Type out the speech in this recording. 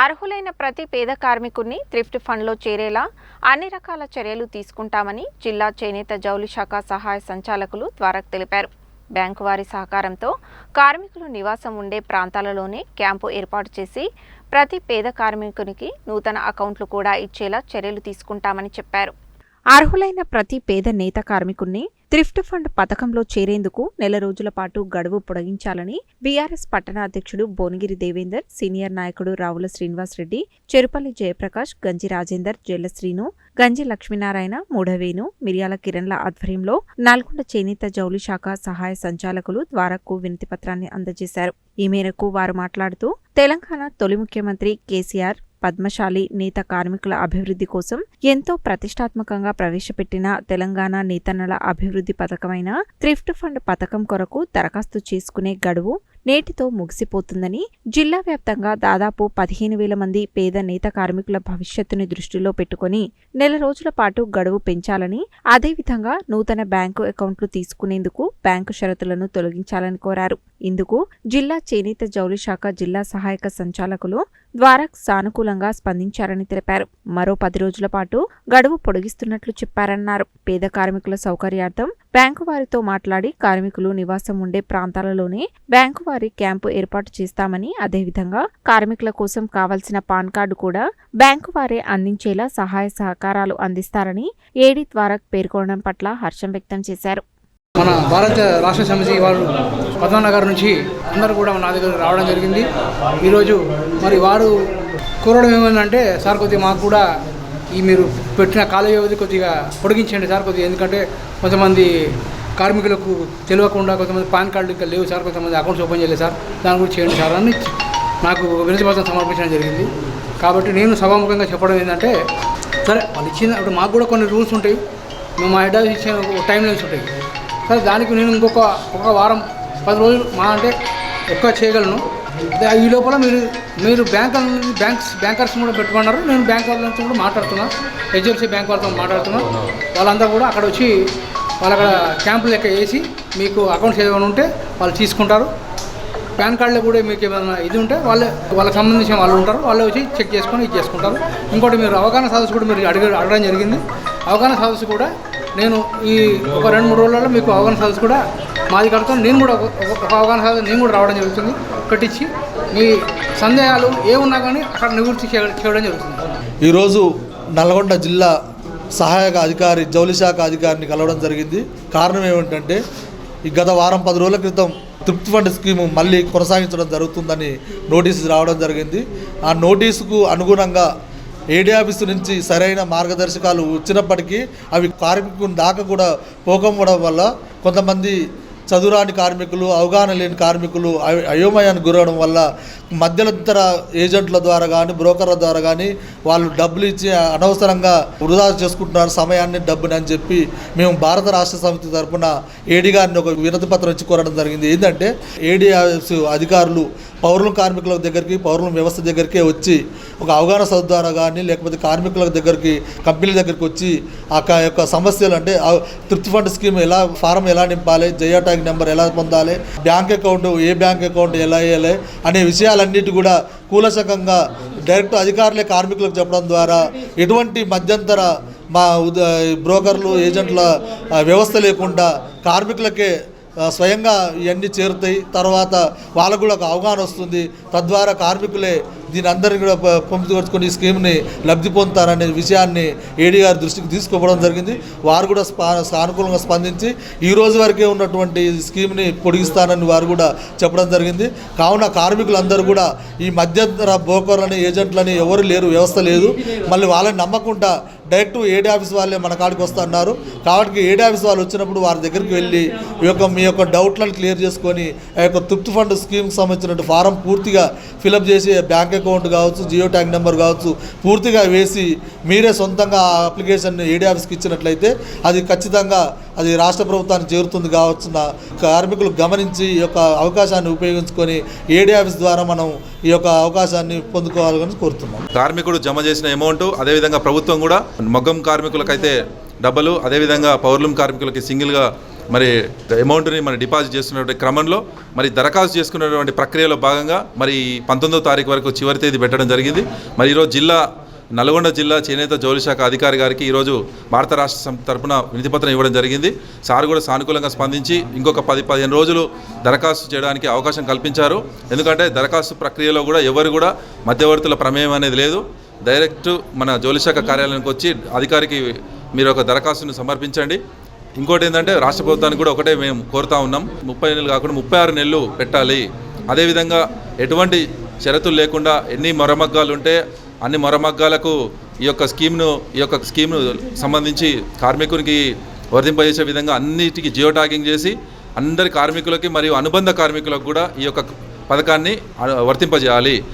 అర్హులైన ప్రతి పేద కార్మికుడిని థ్రిఫ్ట్ ఫండ్లో చేరేలా అన్ని రకాల చర్యలు తీసుకుంటామని జిల్లా చేనేత జౌళి శాఖ సహాయ సంచాలకులు ద్వారక్ తెలిపారు. బ్యాంకు వారి సహకారంతో కార్మికులు నివాసం ఉండే ప్రాంతాలలోనే క్యాంపు ఏర్పాటు చేసి ప్రతి పేద కార్మికునికి నూతన అకౌంట్లు కూడా ఇచ్చేలా చర్యలు తీసుకుంటామని చెప్పారు. అర్హులైన ప్రతి పేద నేత కార్మికుణ్ణి థ్రిఫ్ట్ ఫండ్ పథకంలో చేరేందుకు నెల రోజుల పాటు గడువు పొడిగించాలని బీఆర్ఎస్ పట్టణ అధ్యక్షుడు భువనగిరి దేవేందర్, సీనియర్ నాయకుడు రావుల శ్రీనివాస్ రెడ్డి, చెరుపల్లి జయప్రకాష్, గంజి రాజేందర్, జెల్ల శ్రీను, గంజి లక్ష్మీనారాయణ, మూఢవేణు, మిర్యాల కిరణ్ల ఆధ్వర్యంలో నల్గొండ చేనేత జౌళి శాఖ సహాయ సంచాలకులు ద్వారక్కు వినతిపత్రాన్ని అందజేశారు. ఈ మేరకు వారు మాట్లాడుతూ తెలంగాణ తొలి ముఖ్యమంత్రి కేసీఆర్ పద్మశాలి నేత కార్మికుల అభివృద్ధి కోసం ఎంతో ప్రతిష్టాత్మకంగా ప్రవేశపెట్టిన తెలంగాణ నేతన్నల అభివృద్ధి పథకమైన థ్రిఫ్ట్ ఫండ్ పథకం కొరకు దరఖాస్తు చేసుకునే గడువు నేటితో ముగిసిపోతుందని, జిల్లా వ్యాప్తంగా దాదాపు 15,000 మంది పేద నేత కార్మికుల భవిష్యత్తుని దృష్టిలో పెట్టుకుని నెల రోజుల పాటు గడువు పెంచాలని, అదేవిధంగా నూతన బ్యాంకు అకౌంట్లు తీసుకునేందుకు బ్యాంకు షరతులను తొలగించాలని కోరారు. ఇందుకు జిల్లా చేనేత జౌళి శాఖ జిల్లా సహాయక సంచాలకులు ద్వారక్ సానుకూలంగా స్పందించారని తెలిపారు. మరో 10 రోజుల పాటు గడువు పొడిగిస్తున్నట్లు చెప్పారన్నారు. పేద కార్మికుల సౌకర్యార్థం బ్యాంకు వారితో మాట్లాడి కార్మికులు నివాసం ఉండే ప్రాంతాలలోనే బ్యాంకు వారి క్యాంపు ఏర్పాటు చేస్తామని, అదేవిధంగా కార్మికుల కోసం కావాల్సిన పాన్ కార్డు కూడా బ్యాంకు వారే అందించేలా సహాయ సహకారాలు అందిస్తారని ఏడీ ద్వారక్ పేర్కొనడం పట్ల హర్షం వ్యక్తం చేశారు. మన భారత రాష్ట్ర సమితి వారు పద్మనగర్ నుంచి అందరూ కూడా నా దగ్గర రావడం జరిగింది. ఈరోజు మరి వారు కోరడం ఏమైందంటే, సార్ కొద్దిగా మాకు కూడా ఈ మీరు పెట్టిన కాల వ్యవధి కొద్దిగా పొడిగించండి సార్ కొద్దిగా, ఎందుకంటే కొంతమంది కార్మికులకు తెలియకుండా కొంతమంది పాన్ కార్డు ఇంకా లేవు సార్, కొంతమంది అకౌంట్స్ ఓపెన్ చేయలేదు సార్, దాని గురించి చేయండి సార్ అని నాకు వినతి పత్రం సమర్పించడం జరిగింది. కాబట్టి నేను సభాముఖంగా చెప్పడం ఏంటంటే, సరే వాళ్ళు ఇచ్చిన ఇప్పుడు మాకు కూడా కొన్ని రూల్స్ ఉంటాయి, మేము మా హెడ్ ఆఫీస్ ఇచ్చిన టైం లైన్స్ ఉంటాయి. సరే దానికి నేను ఒక వారం 10 రోజులు మా అంటే ఎక్కువ చేయగలను. ఈ లోపల మీరు బ్యాంకర్స్ కూడా పెట్టుకున్నారు. నేను బ్యాంక్ వాళ్ళతో కూడా మాట్లాడుతున్నా, హెచ్డిఎఫ్సి బ్యాంక్ వాళ్ళతో మాట్లాడుతున్నా. వాళ్ళందరూ కూడా అక్కడ వచ్చి వాళ్ళు అక్కడ క్యాంపు లెక్క వేసి మీకు అకౌంట్స్ ఏమైనా ఉంటే వాళ్ళు తీసుకుంటారు. పాన్ కార్డులో కూడా మీకు ఏమైనా ఇది ఉంటే వాళ్ళకి సంబంధించిన వాళ్ళు ఉంటారు, వాళ్ళు వచ్చి చెక్ చేసుకొని ఇది చేసుకుంటారు. ఇంకోటి మీరు అవగాహన సదస్సు కూడా మీరు అడగడం జరిగింది. అవగాహన సదస్సు కూడా నేను ఈ ఒక 2-3 రోజులలో మీకు అవగాహన సదస్సు కూడా మాది కడతాను. నేను కూడా ఒక అవగాహన సదస్సు నేను కూడా రావడం జరుగుతుంది. పెట్టించి మీ సందేహాలు ఏమున్నా కానీ అక్కడ నివృత్తి చేయడం జరుగుతుంది. ఈరోజు నల్గొండ జిల్లా సహాయక అధికారి జౌళి శాఖ అధికారిని కలవడం జరిగింది. కారణం ఏమిటంటే, ఈ గత వారం 10 రోజుల క్రితం థ్రిఫ్ట్ ఫండ్ స్కీము మళ్ళీ కొనసాగించడం జరుగుతుందని నోటీసు రావడం జరిగింది. ఆ నోటీసుకు అనుగుణంగా ఏడీ ఆఫీసు నుంచి సరైన మార్గదర్శకాలు వచ్చినప్పటికీ అవి కార్మికుని దాకా కూడా పోకపోవడం వల్ల కొంతమంది చదువురాని కార్మికులు, అవగాహన లేని కార్మికులు అయోమయానికి గురవడం వల్ల మధ్యంతర ఏజెంట్ల ద్వారా కానీ బ్రోకర్ల ద్వారా కానీ వాళ్ళు డబ్బులు ఇచ్చి అనవసరంగా వృధా చేసుకుంటున్నారు సమయాన్ని, డబ్బుని అని చెప్పి మేము భారత రాష్ట్ర సమితి తరఫున ఏడీ గారిని ఒక వినతి పత్రం ఇచ్చి కోరడం జరిగింది. ఏంటంటే, ఏడీ అధికారులు పౌరుల కార్మికుల దగ్గరికి, పౌరుల వ్యవస్థ దగ్గరికే వచ్చి ఒక అవగాహన సదస్సు ద్వారా కానీ లేకపోతే కార్మికుల దగ్గరికి, కంపెనీల దగ్గరికి వచ్చి ఆ యొక్క సమస్యలు అంటే థ్రిఫ్ట్ ఫండ్ స్కీమ్ ఫారం ఎలా నింపాలి, జయా ట్యాగ్ నెంబర్ ఎలా పొందాలి, బ్యాంక్ అకౌంట్ ఏ బ్యాంక్ అకౌంట్ ఎలా వేయాలి అనే విషయాలన్నిటి కూడా కూలసకంగా డైరెక్ట్ అధికారులే కార్మికులకు చెప్పడం ద్వారా ఎటువంటి మధ్యంతర బ్రోకర్లు, ఏజెంట్ల వ్యవస్థ లేకుండా కార్మికులకే స్వయంగా ఇవన్నీ చేరుతాయి. తర్వాత వాళ్ళకు కూడా ఒక అవగాహన వస్తుంది. తద్వారా కార్మికులే దీని అందరినీ కూడా పొందుపరుచుకొని ఈ స్కీమ్ని లబ్ధి పొందుతారనే విషయాన్ని ఏడీ గారి దృష్టికి తీసుకుపోవడం జరిగింది. వారు కూడా సానుకూలంగా స్పందించి ఈ రోజు వరకే ఉన్నటువంటి స్కీమ్ని పొడిగిస్తానని వారు కూడా చెప్పడం జరిగింది. కావున కార్మికులందరూ కూడా ఈ మధ్యంతర బ్రోకర్లని, ఏజెంట్లని ఎవరు లేరు, వ్యవస్థ లేదు. మళ్ళీ వాళ్ళని నమ్మకుండా డైరెక్ట్ ఏడీ ఆఫీస్ వాళ్ళే మన కాడికి వస్తున్నారు. కాబట్టి ఏడీ ఆఫీస్ వాళ్ళు వచ్చినప్పుడు వారి దగ్గరికి వెళ్ళి మీ యొక్క డౌట్లను క్లియర్ చేసుకొని ఆ యొక్క థ్రిఫ్ట్ ఫండ్ స్కీమ్కి సంబంధించిన ఫారం పూర్తిగా ఫిలప్ చేసి బ్యాంక్ అకౌంట్ కావచ్చు, జియో ట్యాగ్ నెంబర్ కావచ్చు పూర్తిగా వేసి మీరే సొంతంగా ఆ అప్లికేషన్ని ఏడీ ఆఫీస్కి ఇచ్చినట్లయితే అది ఖచ్చితంగా అది రాష్ట్ర ప్రభుత్వానికి చేరుతుంది కావచ్చున కార్మికులు గమనించి ఈ యొక్క అవకాశాన్ని ఉపయోగించుకొని ఏడీ ఆఫీస్ ద్వారా మనం ఈ యొక్క అవకాశాన్ని పొందుకోవాలని కోరుతున్నాం. కార్మికుడు జమ చేసిన అమౌంట్, అదేవిధంగా ప్రభుత్వం కూడా మగ్గం కార్మికులకైతే డబ్బులు, అదేవిధంగా పౌర్లం కార్మికులకి సింగిల్గా మరి అమౌంట్ని మరి డిపాజిట్ చేస్తున్నటువంటి క్రమంలో మరి దరఖాస్తు చేసుకున్నటువంటి ప్రక్రియలో భాగంగా మరి 19వ తారీఖు వరకు చివరి తేదీ పెట్టడం జరిగింది. మరి ఈరోజు నల్గొండ జిల్లా చేనేత జౌళి శాఖ అధికారి గారికి ఈరోజు భారత రాష్ట్ర సమితి తరపున వినతిపత్రం ఇవ్వడం జరిగింది. సార్ కూడా సానుకూలంగా స్పందించి ఇంకొక 10-15 రోజులు దరఖాస్తు చేయడానికి అవకాశం కల్పించారు. ఎందుకంటే దరఖాస్తు ప్రక్రియలో కూడా ఎవరు కూడా మధ్యవర్తుల ప్రమేయం అనేది లేదు. డైరెక్ట్ మన జౌళి శాఖ కార్యాలయానికి వచ్చి అధికారికి మీరు ఒక దరఖాస్తును సమర్పించండి. ఇంకోటి ఏంటంటే రాష్ట్ర ప్రభుత్వానికి కూడా ఒకటే మేము కోరుతా ఉన్నాం, 30 నెలలు కాకుండా 36 నెలలు పెట్టాలి. అదేవిధంగా ఎటువంటి షరతులు లేకుండా ఎన్ని మరమగ్గాలు ఉంటే అన్ని మరమగ్గాలకు ఈ యొక్క స్కీమ్ను సంబంధించి కార్మికునికి వర్తింపజేసే విధంగా అన్నిటికీ జియో ట్యాగింగ్ చేసి అందరి కార్మికులకి మరియు అనుబంధ కార్మికులకు కూడా ఈ యొక్క పథకాన్ని వర్తింపజేయాలి.